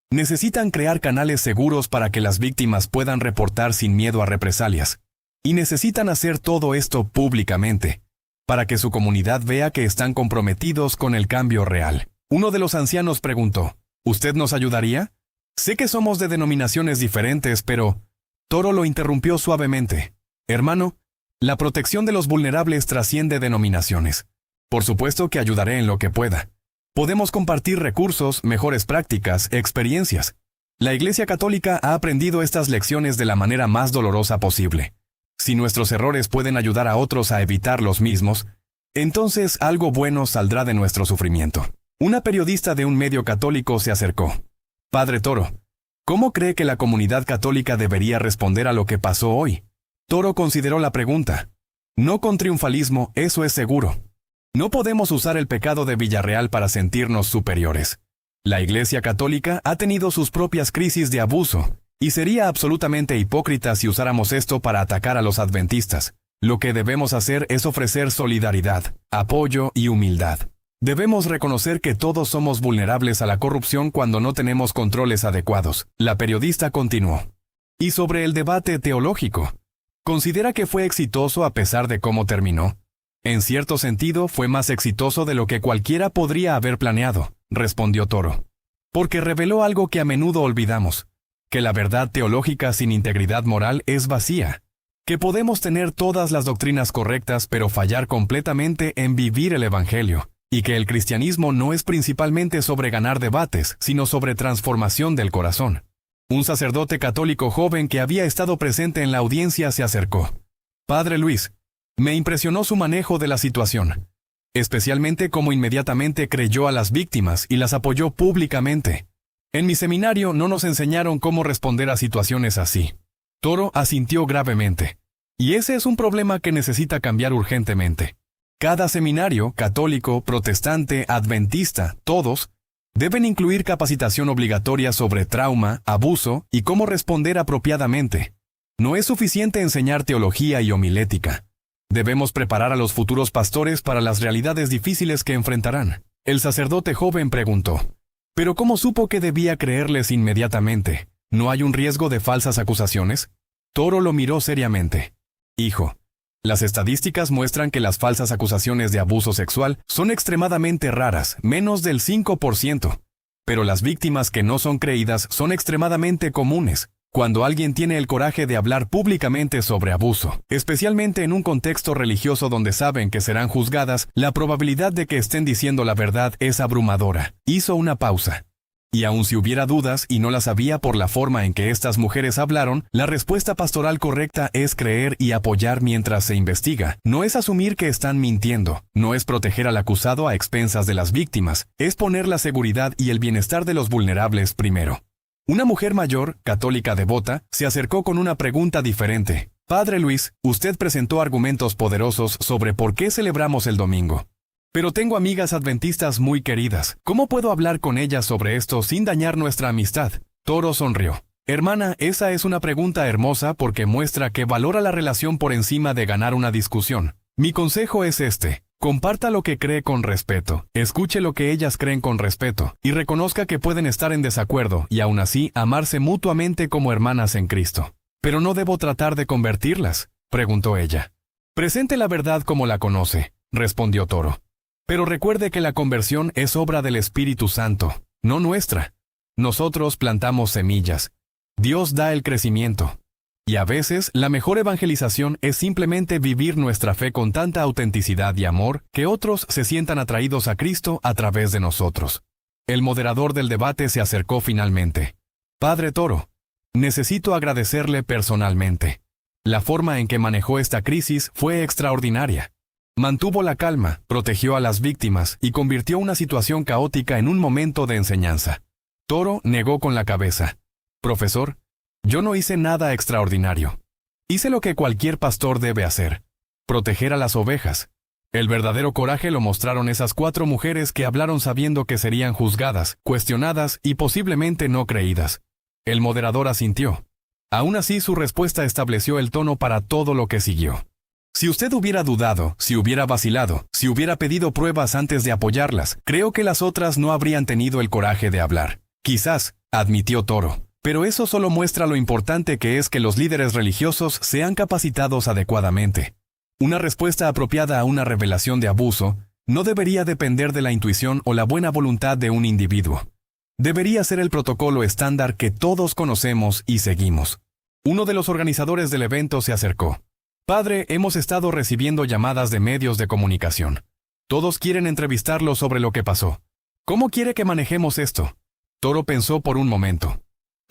Necesitan crear canales seguros para que las víctimas puedan reportar sin miedo a represalias. Y necesitan hacer todo esto públicamente, para que su comunidad vea que están comprometidos con el cambio real. Uno de los ancianos preguntó, ¿usted nos ayudaría? Sé que somos de denominaciones diferentes, pero... Toro lo interrumpió suavemente. Hermano, la protección de los vulnerables trasciende denominaciones. Por supuesto que ayudaré en lo que pueda. Podemos compartir recursos, mejores prácticas, experiencias. La Iglesia Católica ha aprendido estas lecciones de la manera más dolorosa posible. Si nuestros errores pueden ayudar a otros a evitar los mismos, entonces algo bueno saldrá de nuestro sufrimiento. Una periodista de un medio católico se acercó. Padre Toro, ¿cómo cree que la comunidad católica debería responder a lo que pasó hoy? Toro consideró la pregunta. No con triunfalismo, eso es seguro. No podemos usar el pecado de Villarreal para sentirnos superiores. La Iglesia Católica ha tenido sus propias crisis de abuso, y sería absolutamente hipócrita si usáramos esto para atacar a los adventistas. Lo que debemos hacer es ofrecer solidaridad, apoyo y humildad. Debemos reconocer que todos somos vulnerables a la corrupción cuando no tenemos controles adecuados. La periodista continuó. Y sobre el debate teológico, ¿considera que fue exitoso a pesar de cómo terminó? En cierto sentido, fue más exitoso de lo que cualquiera podría haber planeado, respondió Toro. Porque reveló algo que a menudo olvidamos, que la verdad teológica sin integridad moral es vacía, que podemos tener todas las doctrinas correctas pero fallar completamente en vivir el Evangelio, y que el cristianismo no es principalmente sobre ganar debates, sino sobre transformación del corazón. Un sacerdote católico joven que había estado presente en la audiencia se acercó. Padre Luis, me impresionó su manejo de la situación, especialmente cómo inmediatamente creyó a las víctimas y las apoyó públicamente. En mi seminario no nos enseñaron cómo responder a situaciones así. Toro asintió gravemente. Y ese es un problema que necesita cambiar urgentemente. Cada seminario, católico, protestante, adventista, todos, deben incluir capacitación obligatoria sobre trauma, abuso y cómo responder apropiadamente. No es suficiente enseñar teología y homilética. Debemos preparar a los futuros pastores para las realidades difíciles que enfrentarán. El sacerdote joven preguntó, ¿pero cómo supo que debía creerles inmediatamente? ¿No hay un riesgo de falsas acusaciones? Toro lo miró seriamente. Hijo, las estadísticas muestran que las falsas acusaciones de abuso sexual son extremadamente raras, menos del 5%. Pero las víctimas que no son creídas son extremadamente comunes. Cuando alguien tiene el coraje de hablar públicamente sobre abuso, especialmente en un contexto religioso donde saben que serán juzgadas, la probabilidad de que estén diciendo la verdad es abrumadora. Hizo una pausa. Y aun si hubiera dudas y no las había por la forma en que estas mujeres hablaron, la respuesta pastoral correcta es creer y apoyar mientras se investiga. No es asumir que están mintiendo, no es proteger al acusado a expensas de las víctimas, es poner la seguridad y el bienestar de los vulnerables primero. Una mujer mayor, católica devota, se acercó con una pregunta diferente. Padre Luis, usted presentó argumentos poderosos sobre por qué celebramos el domingo. Pero tengo amigas adventistas muy queridas. ¿Cómo puedo hablar con ellas sobre esto sin dañar nuestra amistad? Toro sonrió. Hermana, esa es una pregunta hermosa porque muestra que valora la relación por encima de ganar una discusión. Mi consejo es este. Comparta lo que cree con respeto, escuche lo que ellas creen con respeto, y reconozca que pueden estar en desacuerdo y aún así amarse mutuamente como hermanas en Cristo. ¿Pero no debo tratar de convertirlas?, preguntó ella. Presente la verdad como la conoce, respondió Toro. Pero recuerde que la conversión es obra del Espíritu Santo, no nuestra. Nosotros plantamos semillas. Dios da el crecimiento. Y a veces, la mejor evangelización es simplemente vivir nuestra fe con tanta autenticidad y amor que otros se sientan atraídos a Cristo a través de nosotros. El moderador del debate se acercó finalmente. Padre Toro, necesito agradecerle personalmente. La forma en que manejó esta crisis fue extraordinaria. Mantuvo la calma, protegió a las víctimas y convirtió una situación caótica en un momento de enseñanza. Toro negó con la cabeza. Profesor, yo no hice nada extraordinario. Hice lo que cualquier pastor debe hacer. Proteger a las ovejas. El verdadero coraje lo mostraron esas 4 mujeres que hablaron sabiendo que serían juzgadas, cuestionadas y posiblemente no creídas. El moderador asintió. Aún así, su respuesta estableció el tono para todo lo que siguió. Si usted hubiera dudado, si hubiera vacilado, si hubiera pedido pruebas antes de apoyarlas, creo que las otras no habrían tenido el coraje de hablar. Quizás, admitió Toro. Pero eso solo muestra lo importante que es que los líderes religiosos sean capacitados adecuadamente. Una respuesta apropiada a una revelación de abuso no debería depender de la intuición o la buena voluntad de un individuo. Debería ser el protocolo estándar que todos conocemos y seguimos. Uno de los organizadores del evento se acercó. Padre, hemos estado recibiendo llamadas de medios de comunicación. Todos quieren entrevistarlo sobre lo que pasó. ¿Cómo quiere que manejemos esto? Toro pensó por un momento.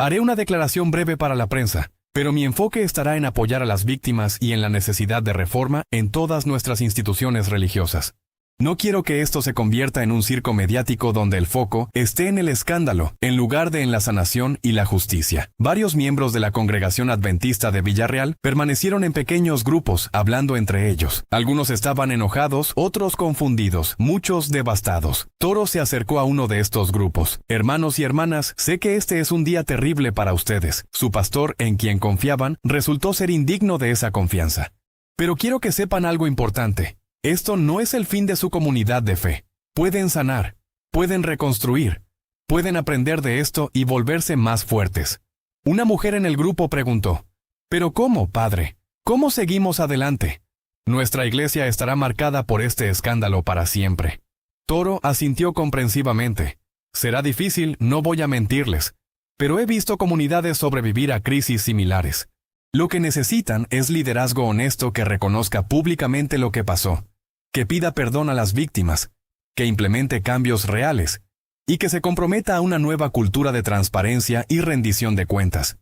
Haré una declaración breve para la prensa, pero mi enfoque estará en apoyar a las víctimas y en la necesidad de reforma en todas nuestras instituciones religiosas. No quiero que esto se convierta en un circo mediático donde el foco esté en el escándalo, en lugar de en la sanación y la justicia. Varios miembros de la Congregación Adventista de Villarreal permanecieron en pequeños grupos, hablando entre ellos. Algunos estaban enojados, otros confundidos, muchos devastados. Toro se acercó a uno de estos grupos. Hermanos y hermanas, sé que este es un día terrible para ustedes. Su pastor, en quien confiaban, resultó ser indigno de esa confianza. Pero quiero que sepan algo importante. Esto no es el fin de su comunidad de fe. Pueden sanar, pueden reconstruir, pueden aprender de esto y volverse más fuertes. Una mujer en el grupo preguntó, ¿pero cómo, padre? ¿Cómo seguimos adelante? Nuestra iglesia estará marcada por este escándalo para siempre. Toro asintió comprensivamente. Será difícil, no voy a mentirles, pero he visto comunidades sobrevivir a crisis similares. Lo que necesitan es liderazgo honesto que reconozca públicamente lo que pasó, que pida perdón a las víctimas, que implemente cambios reales y que se comprometa a una nueva cultura de transparencia y rendición de cuentas.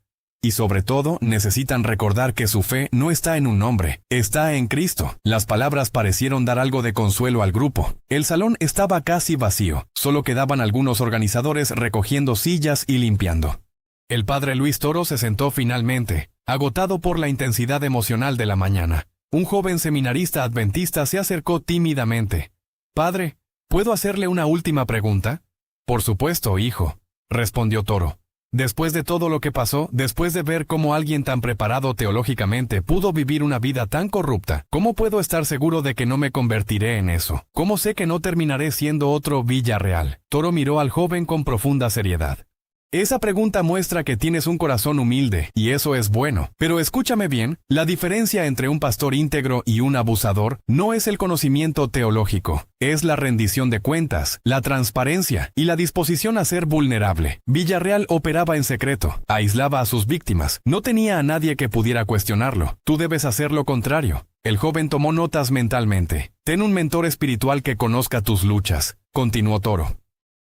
Y sobre todo, necesitan recordar que su fe no está en un nombre, está en Cristo. Las palabras parecieron dar algo de consuelo al grupo. El salón estaba casi vacío, solo quedaban algunos organizadores recogiendo sillas y limpiando. El padre Luis Toro se sentó finalmente, agotado por la intensidad emocional de la mañana. Un joven seminarista adventista se acercó tímidamente. «Padre, ¿puedo hacerle una última pregunta?» «Por supuesto, hijo», respondió Toro. Después de todo lo que pasó, después de ver cómo alguien tan preparado teológicamente pudo vivir una vida tan corrupta, ¿cómo puedo estar seguro de que no me convertiré en eso? ¿Cómo sé que no terminaré siendo otro Villarreal? Toro miró al joven con profunda seriedad. Esa pregunta muestra que tienes un corazón humilde, y eso es bueno. Pero escúchame bien, la diferencia entre un pastor íntegro y un abusador no es el conocimiento teológico, es la rendición de cuentas, la transparencia y la disposición a ser vulnerable. Villarreal operaba en secreto, aislaba a sus víctimas, no tenía a nadie que pudiera cuestionarlo. Tú debes hacer lo contrario. El joven tomó notas mentalmente. Ten un mentor espiritual que conozca tus luchas, continuó Toro.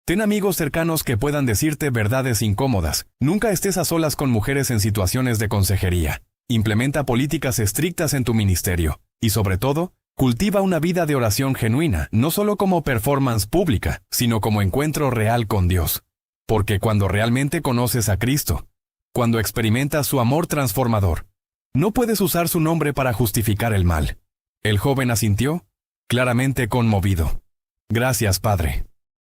Ten amigos cercanos que puedan decirte verdades incómodas. Nunca estés a solas con mujeres en situaciones de consejería. Implementa políticas estrictas en tu ministerio. Y sobre todo, cultiva una vida de oración genuina, no solo como performance pública, sino como encuentro real con Dios. Porque cuando realmente conoces a Cristo, cuando experimentas su amor transformador, no puedes usar su nombre para justificar el mal. El joven asintió, claramente conmovido. Gracias, padre.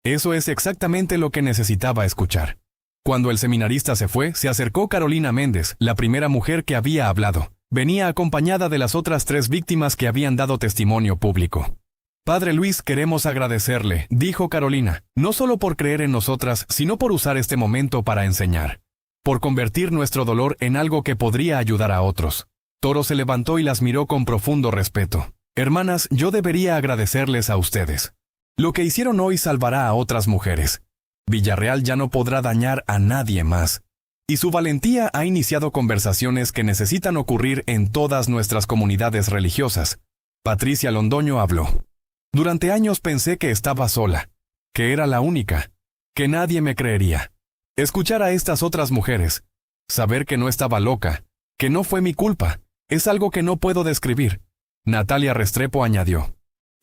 Eso es exactamente lo que necesitaba escuchar. Cuando el seminarista se fue, se acercó Carolina Méndez, la primera mujer que había hablado. Venía acompañada de las otras 3 víctimas que habían dado testimonio público. Padre Luis, queremos agradecerle, dijo Carolina, no solo por creer en nosotras, sino por usar este momento para enseñar. Por convertir nuestro dolor en algo que podría ayudar a otros. Toro se levantó y las miró con profundo respeto. Hermanas, yo debería agradecerles a ustedes. Lo que hicieron hoy salvará a otras mujeres. Villarreal ya no podrá dañar a nadie más. Y su valentía ha iniciado conversaciones que necesitan ocurrir en todas nuestras comunidades religiosas. Patricia Londoño habló. Durante años pensé que estaba sola, que era la única, que nadie me creería. Escuchar a estas otras mujeres, saber que no estaba loca, que no fue mi culpa, es algo que no puedo describir. Natalia Restrepo añadió.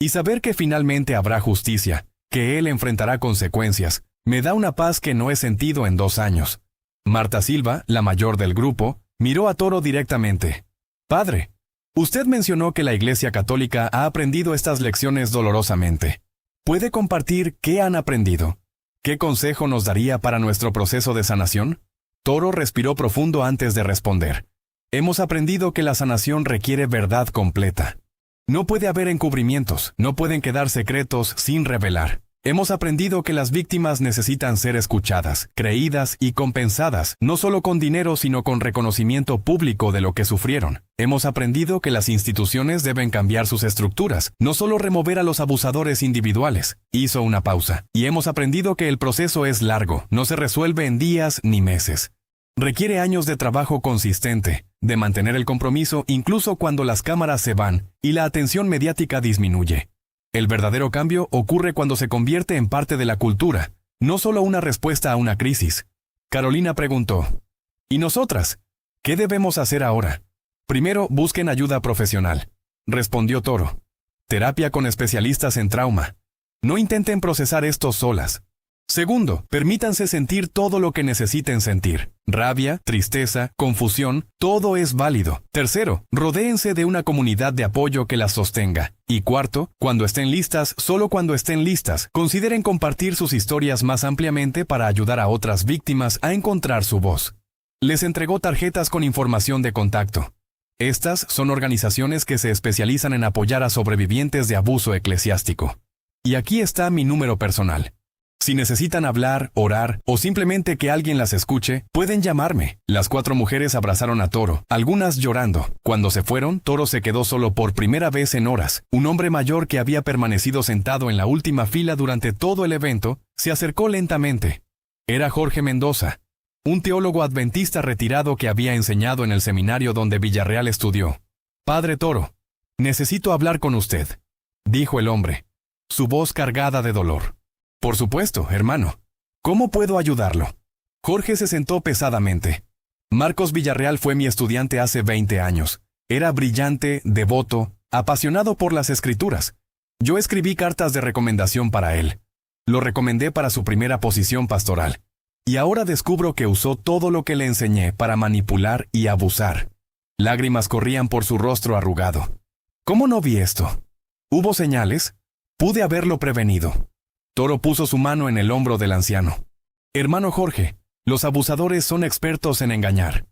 Y saber que finalmente habrá justicia, que él enfrentará consecuencias, me da una paz que no he sentido en 2 años. Marta Silva, la mayor del grupo, miró a Toro directamente. Padre, usted mencionó que la Iglesia Católica ha aprendido estas lecciones dolorosamente. ¿Puede compartir qué han aprendido? ¿Qué consejo nos daría para nuestro proceso de sanación? Toro respiró profundo antes de responder. Hemos aprendido que la sanación requiere verdad completa. No puede haber encubrimientos, no pueden quedar secretos sin revelar. Hemos aprendido que las víctimas necesitan ser escuchadas, creídas y compensadas, no solo con dinero sino con reconocimiento público de lo que sufrieron. Hemos aprendido que las instituciones deben cambiar sus estructuras, no solo remover a los abusadores individuales. Hizo una pausa. Y hemos aprendido que el proceso es largo, no se resuelve en días ni meses. Requiere años de trabajo consistente, de mantener el compromiso incluso cuando las cámaras se van y la atención mediática disminuye. El verdadero cambio ocurre cuando se convierte en parte de la cultura, no solo una respuesta a una crisis. Carolina preguntó, ¿y nosotras? ¿Qué debemos hacer ahora? Primero, busquen ayuda profesional, respondió Toro. Terapia con especialistas en trauma. No intenten procesar esto solas. Segundo, permítanse sentir todo lo que necesiten sentir. Rabia, tristeza, confusión, todo es válido. Tercero, rodéense de una comunidad de apoyo que las sostenga. Y cuarto, cuando estén listas, solo cuando estén listas, consideren compartir sus historias más ampliamente para ayudar a otras víctimas a encontrar su voz. Les entregó tarjetas con información de contacto. Estas son organizaciones que se especializan en apoyar a sobrevivientes de abuso eclesiástico. Y aquí está mi número personal. Si necesitan hablar, orar o simplemente que alguien las escuche, pueden llamarme. Las 4 mujeres abrazaron a Toro, algunas llorando. Cuando se fueron, Toro se quedó solo por primera vez en horas. Un hombre mayor que había permanecido sentado en la última fila durante todo el evento, se acercó lentamente. Era Jorge Mendoza, un teólogo adventista retirado que había enseñado en el seminario donde Villarreal estudió. Padre Toro, necesito hablar con usted, dijo el hombre, su voz cargada de dolor. Por supuesto, hermano. ¿Cómo puedo ayudarlo? Jorge se sentó pesadamente. Marcos Villarreal fue mi estudiante hace 20 años. Era brillante, devoto, apasionado por las escrituras. Yo escribí cartas de recomendación para él. Lo recomendé para su primera posición pastoral. Y ahora descubro que usó todo lo que le enseñé para manipular y abusar. Lágrimas corrían por su rostro arrugado. ¿Cómo no vi esto? ¿Hubo señales? Pude haberlo prevenido. Toro puso su mano en el hombro del anciano. Hermano Jorge, los abusadores son expertos en engañar.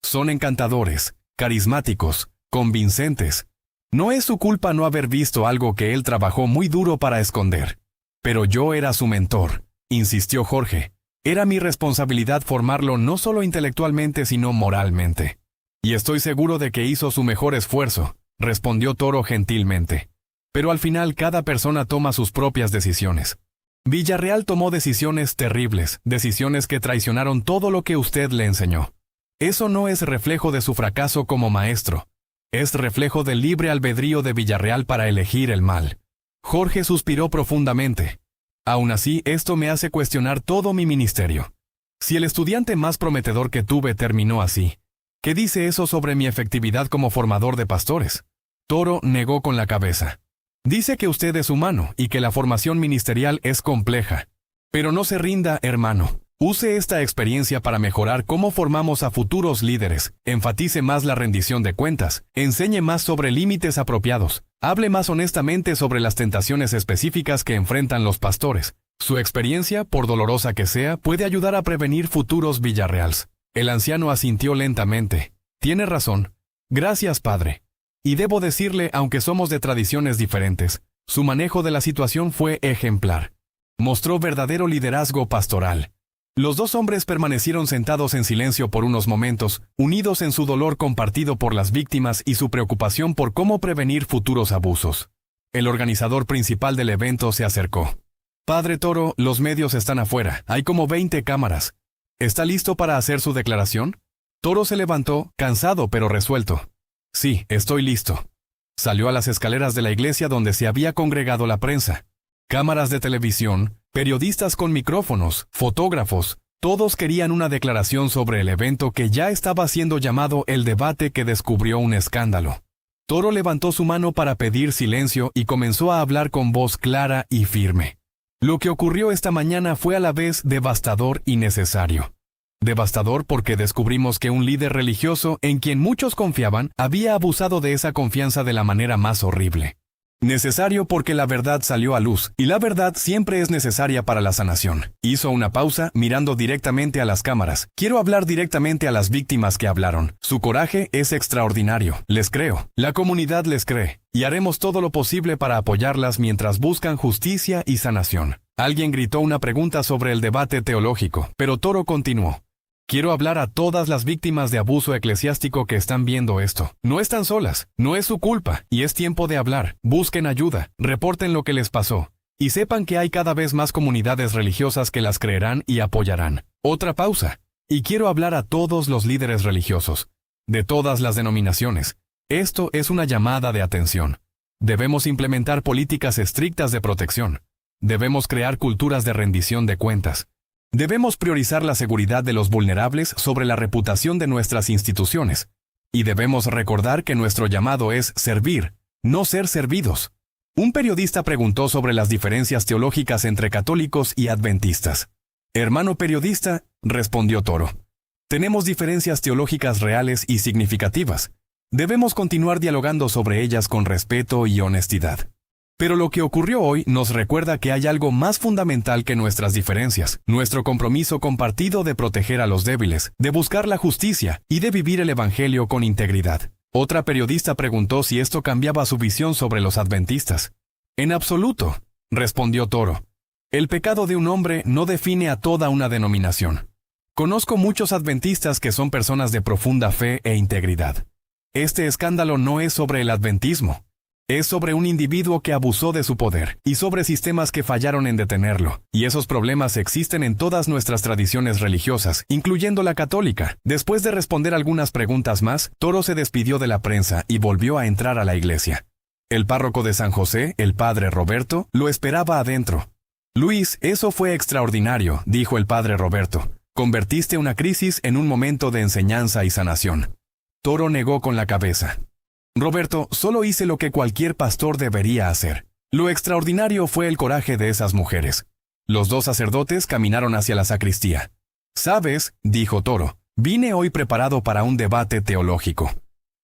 Son encantadores, carismáticos, convincentes. No es su culpa no haber visto algo que él trabajó muy duro para esconder. Pero yo era su mentor, insistió Jorge. Era mi responsabilidad formarlo no solo intelectualmente sino moralmente. Y estoy seguro de que hizo su mejor esfuerzo, respondió Toro gentilmente. Pero al final cada persona toma sus propias decisiones. Villarreal tomó decisiones terribles, decisiones que traicionaron todo lo que usted le enseñó. Eso no es reflejo de su fracaso como maestro. Es reflejo del libre albedrío de Villarreal para elegir el mal. Jorge suspiró profundamente. Aún así, esto me hace cuestionar todo mi ministerio. Si el estudiante más prometedor que tuve terminó así, ¿qué dice eso sobre mi efectividad como formador de pastores? Toro negó con la cabeza. Dice que usted es humano y que la formación ministerial es compleja. Pero no se rinda, hermano. Use esta experiencia para mejorar cómo formamos a futuros líderes, enfatice más la rendición de cuentas, enseñe más sobre límites apropiados, hable más honestamente sobre las tentaciones específicas que enfrentan los pastores. Su experiencia, por dolorosa que sea, puede ayudar a prevenir futuros Villarreals. El anciano asintió lentamente. Tiene razón. Gracias, padre. Y debo decirle, aunque somos de tradiciones diferentes, su manejo de la situación fue ejemplar. Mostró verdadero liderazgo pastoral. Los dos hombres permanecieron sentados en silencio por unos momentos, unidos en su dolor compartido por las víctimas y su preocupación por cómo prevenir futuros abusos. El organizador principal del evento se acercó. Padre Toro, los medios están afuera, hay como 20 cámaras. ¿Está listo para hacer su declaración? Toro se levantó, cansado pero resuelto. Sí, estoy listo. Salió a las escaleras de la iglesia donde se había congregado la prensa. Cámaras de televisión, periodistas con micrófonos, fotógrafos, todos querían una declaración sobre el evento que ya estaba siendo llamado el debate que descubrió un escándalo. Toro levantó su mano para pedir silencio y comenzó a hablar con voz clara y firme. Lo que ocurrió esta mañana fue a la vez devastador y necesario. Devastador porque descubrimos que un líder religioso en quien muchos confiaban había abusado de esa confianza de la manera más horrible. Necesario porque la verdad salió a luz, y la verdad siempre es necesaria para la sanación. Hizo una pausa, mirando directamente a las cámaras. Quiero hablar directamente a las víctimas que hablaron. Su coraje es extraordinario, les creo. La comunidad les cree, y haremos todo lo posible para apoyarlas mientras buscan justicia y sanación. Alguien gritó una pregunta sobre el debate teológico, pero Toro continuó. Quiero hablar a todas las víctimas de abuso eclesiástico que están viendo esto. No están solas, no es su culpa, y es tiempo de hablar. Busquen ayuda, reporten lo que les pasó, y sepan que hay cada vez más comunidades religiosas que las creerán y apoyarán. Otra pausa. Y quiero hablar a todos los líderes religiosos, de todas las denominaciones. Esto es una llamada de atención. Debemos implementar políticas estrictas de protección. Debemos crear culturas de rendición de cuentas. Debemos priorizar la seguridad de los vulnerables sobre la reputación de nuestras instituciones. Y debemos recordar que nuestro llamado es servir, no ser servidos. Un periodista preguntó sobre las diferencias teológicas entre católicos y adventistas. Hermano periodista, respondió Toro. Tenemos diferencias teológicas reales y significativas. Debemos continuar dialogando sobre ellas con respeto y honestidad. Pero lo que ocurrió hoy nos recuerda que hay algo más fundamental que nuestras diferencias, nuestro compromiso compartido de proteger a los débiles, de buscar la justicia y de vivir el Evangelio con integridad. Otra periodista preguntó si esto cambiaba su visión sobre los adventistas. En absoluto, respondió Toro. El pecado de un hombre no define a toda una denominación. Conozco muchos adventistas que son personas de profunda fe e integridad. Este escándalo no es sobre el adventismo. Es sobre un individuo que abusó de su poder y sobre sistemas que fallaron en detenerlo. Y esos problemas existen en todas nuestras tradiciones religiosas, incluyendo la católica. Después de responder algunas preguntas más, Toro se despidió de la prensa y volvió a entrar a la iglesia. El párroco de San José, el padre Roberto, lo esperaba adentro. Luis, eso fue extraordinario, dijo el padre Roberto. Convertiste una crisis en un momento de enseñanza y sanación. Toro negó con la cabeza. Roberto, solo hice lo que cualquier pastor debería hacer. Lo extraordinario fue el coraje de esas mujeres. Los dos sacerdotes caminaron hacia la sacristía. «¿Sabes?», dijo Toro, «vine hoy preparado para un debate teológico.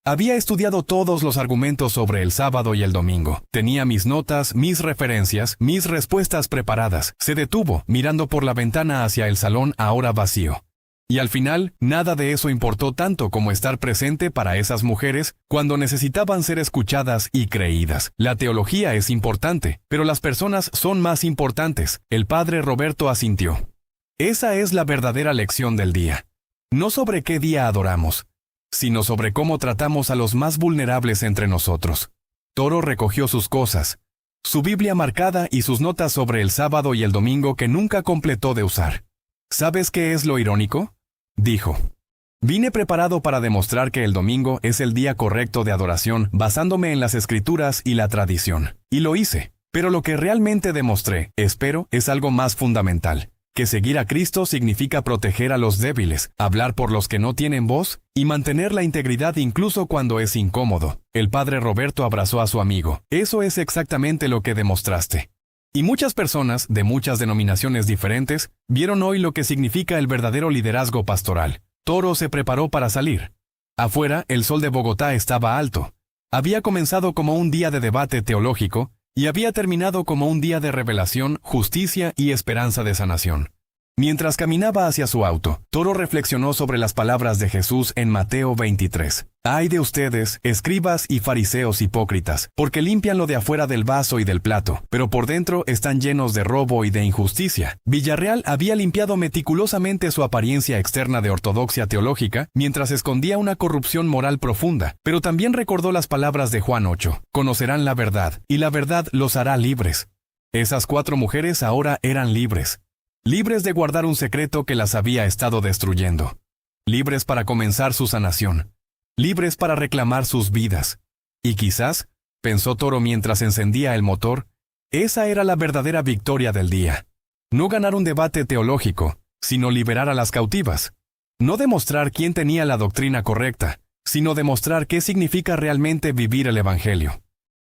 Había estudiado todos los argumentos sobre el sábado y el domingo. Tenía mis notas, mis referencias, mis respuestas preparadas». Se detuvo, mirando por la ventana hacia el salón ahora vacío. Y al final, nada de eso importó tanto como estar presente para esas mujeres cuando necesitaban ser escuchadas y creídas. La teología es importante, pero las personas son más importantes. El padre Roberto asintió. Esa es la verdadera lección del día. No sobre qué día adoramos, sino sobre cómo tratamos a los más vulnerables entre nosotros. Toro recogió sus cosas, su Biblia marcada y sus notas sobre el sábado y el domingo que nunca completó de usar. ¿Sabes qué es lo irónico?, dijo. Vine preparado para demostrar que el domingo es el día correcto de adoración basándome en las escrituras y la tradición. Y lo hice. Pero lo que realmente demostré, espero, es algo más fundamental. Que seguir a Cristo significa proteger a los débiles, hablar por los que no tienen voz y mantener la integridad incluso cuando es incómodo. El padre Roberto abrazó a su amigo. Eso es exactamente lo que demostraste. Y muchas personas, de muchas denominaciones diferentes, vieron hoy lo que significa el verdadero liderazgo pastoral. Toro se preparó para salir. Afuera, el sol de Bogotá estaba alto. Había comenzado como un día de debate teológico y había terminado como un día de revelación, justicia y esperanza de sanación. Mientras caminaba hacia su auto, Toro reflexionó sobre las palabras de Jesús en Mateo 23. «Ay de ustedes, escribas y fariseos hipócritas, porque limpian lo de afuera del vaso y del plato, pero por dentro están llenos de robo y de injusticia». Villarreal había limpiado meticulosamente su apariencia externa de ortodoxia teológica, mientras escondía una corrupción moral profunda, pero también recordó las palabras de Juan 8. «Conocerán la verdad, y la verdad los hará libres». Esas 4 mujeres ahora eran libres. Libres de guardar un secreto que las había estado destruyendo. Libres para comenzar su sanación. Libres para reclamar sus vidas. Y quizás, pensó Toro mientras encendía el motor, esa era la verdadera victoria del día. No ganar un debate teológico, sino liberar a las cautivas. No demostrar quién tenía la doctrina correcta, sino demostrar qué significa realmente vivir el Evangelio.